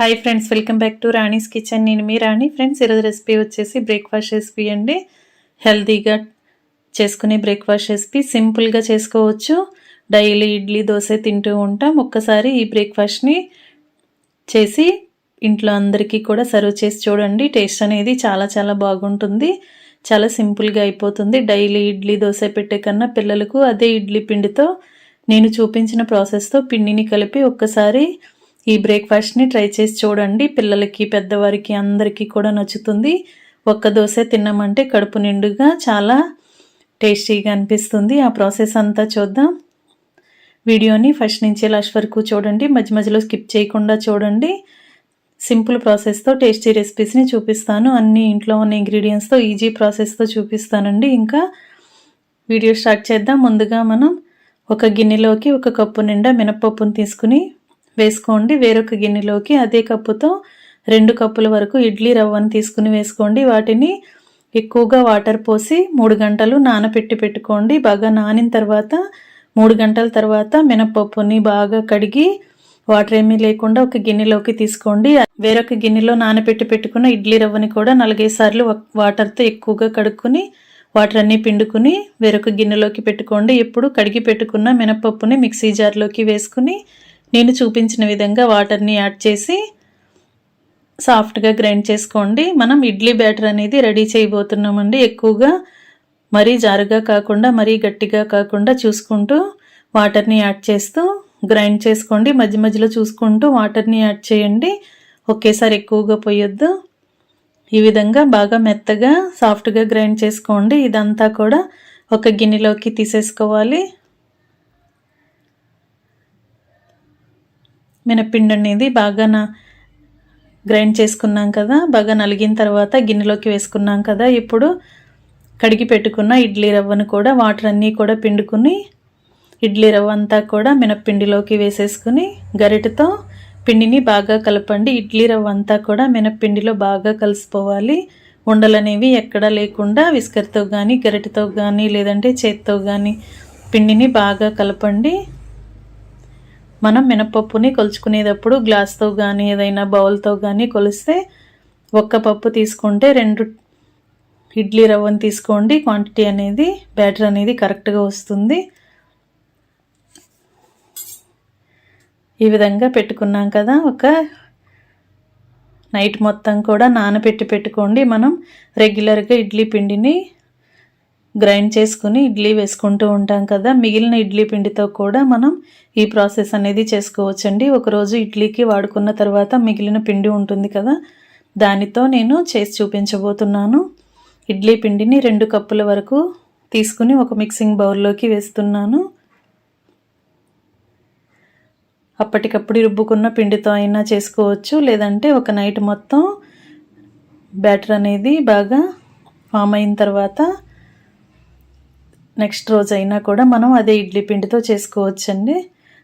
Hi friends, welcome back to Rani's kitchen. నేను మీ రాణి. Friends, ఈరోజు recipe వచ్చేసి బ్రేక్ఫాస్ట్ రెసిపీ అండి. హెల్తీగా చేసుకునే బ్రేక్ఫాస్ట్ రెసిపీ, సింపుల్గా చేసుకోవచ్చు. డైలీ ఇడ్లీ దోశ తింటూ ఉంటాం. ఒక్కసారి ఈ బ్రేక్ఫాస్ట్ని చేసి ఇంట్లో అందరికీ కూడా సర్వ్ చేసి చూడండి. టేస్ట్ అనేది చాలా చాలా బాగుంటుంది. చాలా సింపుల్గా అయిపోతుంది. డైలీ ఇడ్లీ దోశ పెట్టే కన్నా పిల్లలకు అదే ఇడ్లీ పిండితో నేను చూపించిన ప్రాసెస్తో పిండిని కలిపి ఒక్కసారి ఈ బ్రేక్ఫాస్ట్ని ట్రై చేసి చూడండి. పిల్లలకి పెద్దవారికి అందరికీ కూడా నచ్చుతుంది. ఒక్క దోశ తిన్నామంటే కడుపు నిండుగా చాలా టేస్టీగా అనిపిస్తుంది. ఆ ప్రాసెస్ అంతా చూద్దాం. వీడియోని ఫస్ట్ నుంచి లాస్ట్ వరకు చూడండి. మధ్య మధ్యలో స్కిప్ చేయకుండా చూడండి. సింపుల్ ప్రాసెస్తో టేస్టీ రెసిపీస్ని చూపిస్తాను. అన్ని ఇంట్లో ఉన్న ఇంగ్రీడియంట్స్తో ఈజీ ప్రాసెస్తో చూపిస్తానండి. ఇంకా వీడియో స్టార్ట్ చేద్దాం. ముందుగా మనం ఒక గిన్నెలోకి 1 కప్పు నిండా మినపప్పును తీసుకుని వేసుకోండి. వేరొక గిన్నెలోకి అదే కప్పుతో 2 కప్పుల వరకు ఇడ్లీ రవ్వను తీసుకుని వేసుకోండి. వాటిని ఎక్కువగా వాటర్ పోసి 3 గంటలు నానబెట్టి పెట్టుకోండి. బాగా నానిన తర్వాత 3 గంటల తర్వాత మినపప్పుని బాగా కడిగి వాటర్ ఏమీ లేకుండా ఒక గిన్నెలోకి తీసుకోండి. వేరొక గిన్నెలో నానబెట్టి పెట్టుకున్న ఇడ్లీ రవ్వని కూడా 4-5 సార్లు వాటర్తో ఎక్కువగా కడుక్కొని వాటర్ అన్నీ పిండుకుని వేరొక గిన్నెలోకి పెట్టుకోండి. ఇప్పుడు కడిగి పెట్టుకున్న మినపప్పుని మిక్సీ జార్లోకి వేసుకుని నేను చూపించిన విధంగా వాటర్ని యాడ్ చేసి సాఫ్ట్గా గ్రైండ్ చేసుకోండి. మనం ఇడ్లీ బ్యాటర్ అనేది రెడీ చేయబోతున్నామండి. ఎక్కువగా మరీ జారుగా కాకుండా మరీ గట్టిగా కాకుండా చూసుకుంటూ వాటర్ని యాడ్ చేస్తూ గ్రైండ్ చేసుకోండి. మధ్య మధ్యలో చూసుకుంటూ వాటర్ని యాడ్ చేయండి. ఒకేసారి ఎక్కువగా పోయొద్దు. ఈ విధంగా బాగా మెత్తగా సాఫ్ట్గా గ్రైండ్ చేసుకోండి. ఇదంతా కూడా ఒక గిన్నెలోకి తీసేసుకోవాలి. మినపిండి అనేది బాగా గ్రైండ్ చేసుకున్నాం కదా, బాగా నలిగిన తర్వాత గిన్నెలోకి వేసుకున్నాం కదా. ఇప్పుడు కడిగి పెట్టుకున్న ఇడ్లీ రవ్వను కూడా వాటర్ అన్నీ కూడా పిండుకుని ఇడ్లీ రవ్వ అంతా కూడా మినపిండిలోకి వేసేసుకుని గరిటెతో పిండిని బాగా కలపండి. ఇడ్లీ రవ్వ అంతా కూడా మినపిండిలో బాగా కలిసిపోవాలి. ఉండలనేవి ఎక్కడా లేకుండా విస్కర్తో కానీ గరిటెతో కానీ లేదంటే చేత్తో కానీ పిండిని బాగా కలపండి. మనం మినపప్పుని కొలుచుకునేటప్పుడు గ్లాస్తో కానీ ఏదైనా బౌల్తో కానీ కొలిస్తే 1 పప్పు తీసుకుంటే 2 ఇడ్లీ రవ్వను తీసుకోండి. క్వాంటిటీ అనేది బ్యాటర్ అనేది కరెక్ట్గా వస్తుంది. ఈ విధంగా పెట్టుకున్నాం కదా. ఒక నైట్ మొత్తం కూడా నానబెట్టి పెట్టుకోండి. మనం రెగ్యులర్గా ఇడ్లీ పిండిని గ్రైండ్ చేసుకుని ఇడ్లీ వేసుకుంటూ ఉంటాం కదా. మిగిలిన ఇడ్లీ పిండితో కూడా మనం ఈ ప్రాసెస్ అనేది చేసుకోవచ్చండి. ఒకరోజు ఇడ్లీకి వాడుకున్న తర్వాత మిగిలిన పిండి ఉంటుంది కదా, దానితో నేను చేసి చూపించబోతున్నాను. ఇడ్లీ పిండిని 2 కప్పుల వరకు తీసుకుని ఒక మిక్సింగ్ బౌల్లోకి వేస్తున్నాను. అప్పటికప్పుడు రుబ్బుకున్న పిండితో అయినా చేసుకోవచ్చు, లేదంటే ఒక నైట్ మొత్తం బ్యాటర్ అనేది బాగా ఫామ్ అయిన తర్వాత నెక్స్ట్ రోజు అయినా కూడా మనం అదే ఇడ్లీ పిండితో చేసుకోవచ్చండి.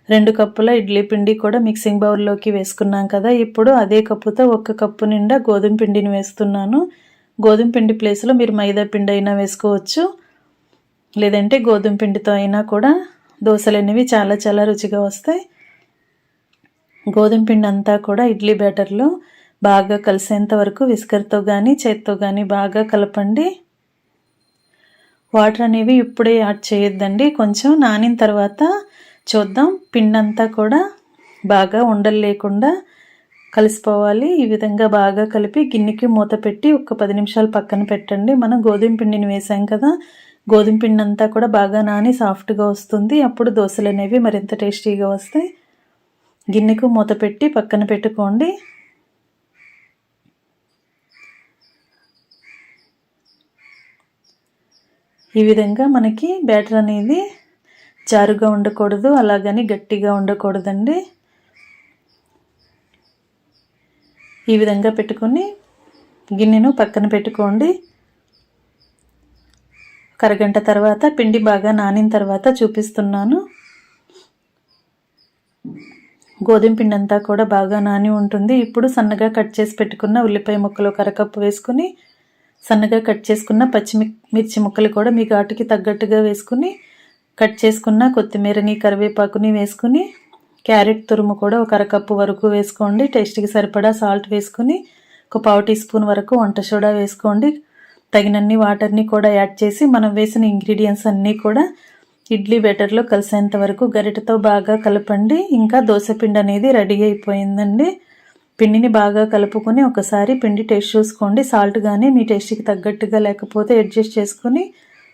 2 కప్పుల ఇడ్లీ పిండి కూడా మిక్సింగ్ బౌల్లోకి వేసుకున్నాం కదా. ఇప్పుడు అదే కప్పుతో 1 కప్పు నిండా గోధుమ పిండిని వేస్తున్నాను. గోధుమ పిండి ప్లేస్లో మీరు మైదా పిండి అయినా వేసుకోవచ్చు, లేదంటే గోధుమ పిండితో అయినా కూడా దోశలు అనేవి చాలా చాలా రుచిగా వస్తాయి. గోధుమ పిండి అంతా కూడా ఇడ్లీ బ్యాటర్లో బాగా కలిసేంత వరకు విస్కర్తో కానీ చేత్తో కానీ బాగా కలపండి. వాటర్ అనేవి ఇప్పుడే యాడ్ చేయొద్దండి. కొంచెం నానిన తర్వాత చూద్దాం. పిండి అంతా కూడా బాగా ఉండలు లేకుండా కలిసిపోవాలి. ఈ విధంగా బాగా కలిపి గిన్నెకి మూత పెట్టి ఒక 10 నిమిషాలు పక్కన పెట్టండి. మనం గోధుమ పిండిని వేసాం కదా, గోధుమ పిండి అంతా కూడా బాగా నాని సాఫ్ట్గా వస్తుంది. అప్పుడు దోశలు అనేవి మరింత టేస్టీగా వస్తాయి. గిన్నెకు మూత పెట్టి పక్కన పెట్టుకోండి. ఈ విధంగా మనకి బ్యాటర్ అనేది జారుగా ఉండకూడదు, అలాగని గట్టిగా ఉండకూడదండి. ఈ విధంగా పెట్టుకొని గిన్నెను పక్కన పెట్టుకోండి. అరగంట తర్వాత పిండి బాగా నానిన తర్వాత చూపిస్తున్నాను. గోధుమ పిండి అంతా కూడా బాగా నాని ఉంటుంది. ఇప్పుడు సన్నగా కట్ చేసి పెట్టుకున్న ఉల్లిపాయ ముక్కలు 1 కప్పు వేసుకుని సన్నగా కట్ చేసుకున్న పచ్చిమిర్చి ముక్కలు కూడా మీ ఘాటుకి తగ్గట్టుగా వేసుకుని కట్ చేసుకున్న కొత్తిమీరని కరివేపాకుని వేసుకుని క్యారెట్ తురుము కూడా ఒక అరకప్పు వరకు వేసుకోండి. టేస్ట్కి సరిపడా సాల్ట్ వేసుకుని ఒక పావు టీ స్పూన్ వరకు వంట సోడా వేసుకోండి. తగినన్ని వాటర్ని కూడా యాడ్ చేసి మనం వేసిన ఇంగ్రీడియంట్స్ అన్నీ కూడా ఇడ్లీ బ్యాటర్లో కలిసేంత వరకు గరిటెతో బాగా కలపండి. ఇంకా దోసపిండి అనేది రెడీ అయిపోయిందండి. పిండిని బాగా కలుపుకొని ఒకసారి పిండి టేస్ట్ చూసుకోండి. సాల్ట్ కానీ మీ టేస్ట్కి తగ్గట్టుగా లేకపోతే అడ్జస్ట్ చేసుకుని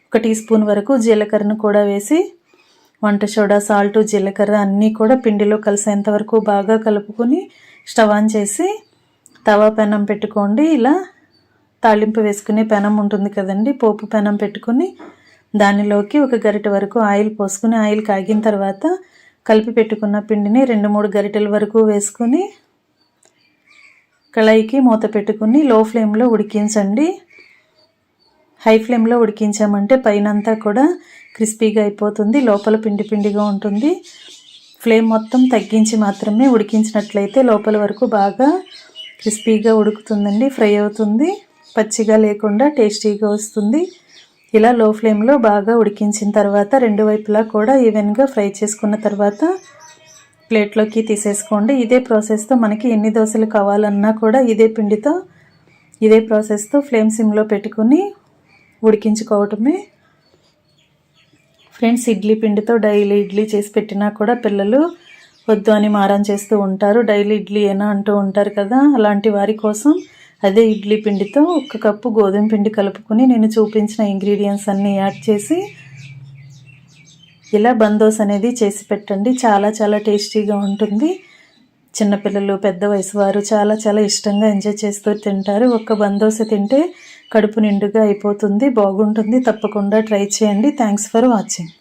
ఒక టీ స్పూన్ వరకు జీలకర్రను కూడా వేసి వంట సోడా, సాల్ట్, జీలకర్ర అన్నీ కూడా పిండిలో కలిసేంత వరకు బాగా కలుపుకొని స్టవ్ ఆన్ చేసి తవా పెనం పెట్టుకోండి. ఇలా తాళింపు వేసుకునే పెనం ఉంటుంది కదండి, పోపు పెనం పెట్టుకుని దానిలోకి ఒక గరిటె వరకు ఆయిల్ పోసుకుని ఆయిల్ కాగిన తర్వాత కలిపి పెట్టుకున్న పిండిని 2-3 గరిటెల వరకు వేసుకుని కళాయికి మూత పెట్టుకుని లో ఫ్లేమ్లో ఉడికించండి. హై ఫ్లేమ్లో ఉడికించామంటే పైనంతా కూడా క్రిస్పీగా అయిపోతుంది, లోపల పిండి పిండిగా ఉంటుంది. ఫ్లేమ్ మొత్తం తగ్గించి మాత్రమే ఉడికించినట్లయితే లోపల వరకు బాగా క్రిస్పీగా ఉడుకుతుందండి, ఫ్రై అవుతుంది, పచ్చిగా లేకుండా టేస్టీగా వస్తుంది. ఇలా లో ఫ్లేమ్లో బాగా ఉడికించిన తర్వాత 2 వైపులా కూడా ఈవెన్గా ఫ్రై చేసుకున్న తర్వాత ప్లేట్లోకి తీసేసుకోండి. ఇదే ప్రాసెస్తో మనకి ఎన్ని దోశలు కావాలన్నా కూడా ఇదే పిండితో ఇదే ప్రాసెస్తో ఫ్లేమ్ సిమ్లో పెట్టుకుని ఉడికించుకోవటమే. ఫ్రెండ్స్, ఇడ్లీ పిండితో డైలీ ఇడ్లీ చేసి పెట్టినా కూడా పిల్లలు వద్దు అని మారం చేస్తూ ఉంటారు. డైలీ ఇడ్లీ ఏనా అంటూ ఉంటారు కదా, అలాంటి వారి కోసం అదే ఇడ్లీ పిండితో 1 కప్పు గోధుమ పిండి కలుపుకొని నేను చూపించిన ఇంగ్రీడియంట్స్ అన్నీ యాడ్ చేసి ఇలా బందోస్ అనేది చేసి పెట్టండి. చాలా చాలా టేస్టీగా ఉంటుంది. చిన్నపిల్లలు, పెద్ద వయసు వారు చాలా చాలా ఇష్టంగా ఎంజాయ్ చేస్తూ తింటారు. ఒక్క బందోస తింటే కడుపు నిండుగా అయిపోతుంది, బాగుంటుంది. తప్పకుండా ట్రై చేయండి. Thanks for watching.